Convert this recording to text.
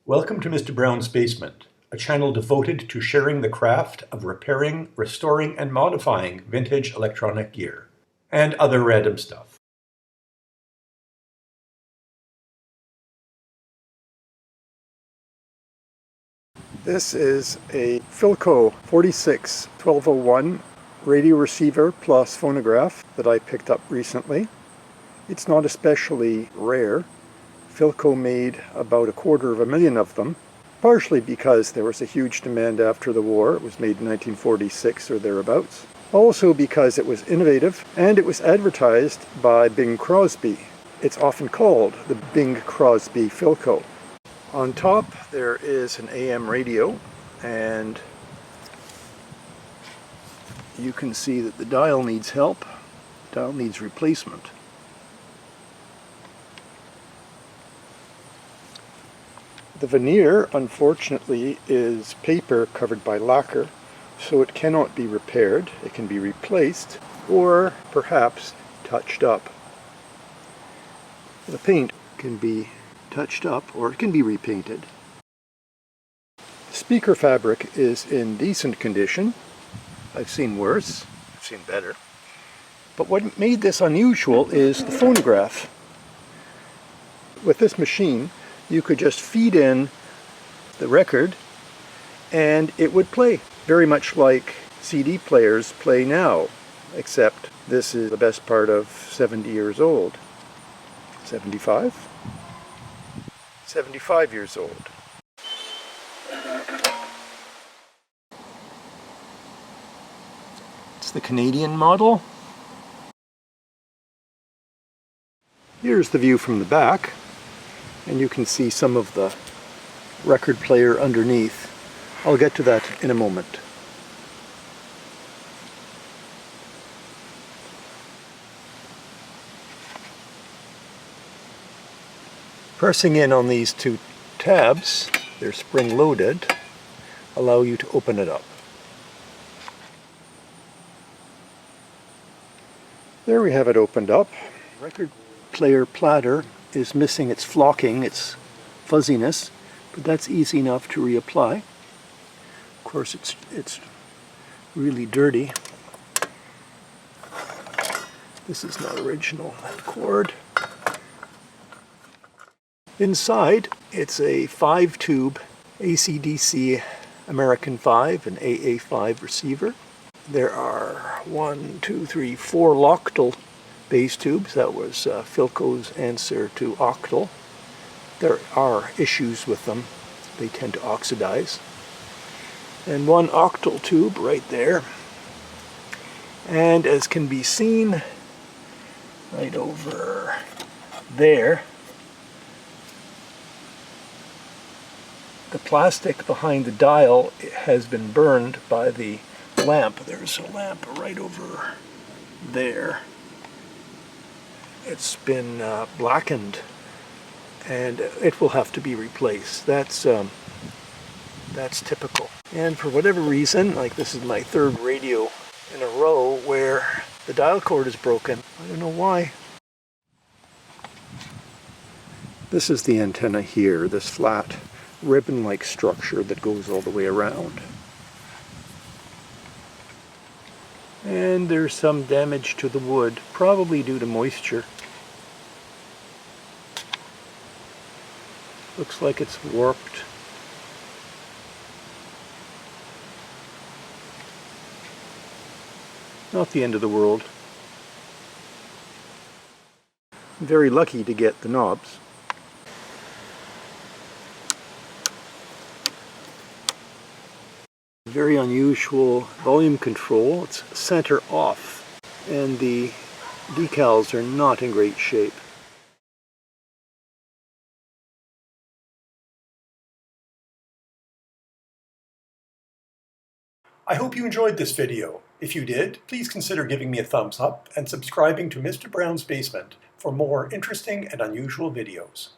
Welcome to Mr. Brown's Basement, a channel devoted to sharing the craft of repairing, restoring, and modifying vintage electronic gear, and other random stuff. This is a Philco 46 1201 radio receiver plus phonograph that I picked up recently. It's not especially rare. Philco made about 250,000 of them, partially because there was a huge demand after the war. It was made in 1946 or thereabouts. Also because it was innovative and it was advertised by Bing Crosby. It's often called the Bing Crosby Philco. On top there is an AM radio, and you can see that the dial needs help. The dial needs replacement. The veneer, unfortunately, is paper covered by lacquer, so it cannot be repaired. It can be replaced or perhaps touched up. The paint can be touched up or it can be repainted. The speaker fabric is in decent condition. I've seen worse, I've seen better. But what made this unusual is the phonograph. With this machine, you could just feed in the record and it would play, very much like CD players play now, except this is the best part of 70 years old. 75? 75 years old. It's the Canadian model. Here's the view from the back, and you can see some of the record player underneath. I'll get to that in a moment. Pressing in on these two tabs, they're spring-loaded, allow you to open it up. There we have it opened up. Record player platter is missing its flocking, its fuzziness, but that's easy enough to reapply. Of course, it's really dirty. This is not original, that cord. Inside, it's a 5-tube AC/DC American 5 and a.k.a. 5 receiver. There are 4 Loctal base tubes. That was Philco's answer to Octal. There are issues with them. They tend to oxidize. And 1 Octal tube right there. And as can be seen right over there, the plastic behind the dial has been burned by the lamp. There's a lamp right over there. It's been blackened and it will have to be replaced. That's typical. And for whatever reason, like this is my 3rd radio in a row where the dial cord is broken. I don't know why. This is the antenna here, this flat ribbon-like structure that goes all the way around. And there's some damage to the wood, probably due to moisture. Looks like it's warped. Not the end of the world. I'm very lucky to get the knobs. Very unusual volume control. It's center off, and the decals are not in great shape. I hope you enjoyed this video. If you did, please consider giving me a thumbs up and subscribing to Mr. Brown's Basement for more interesting and unusual videos.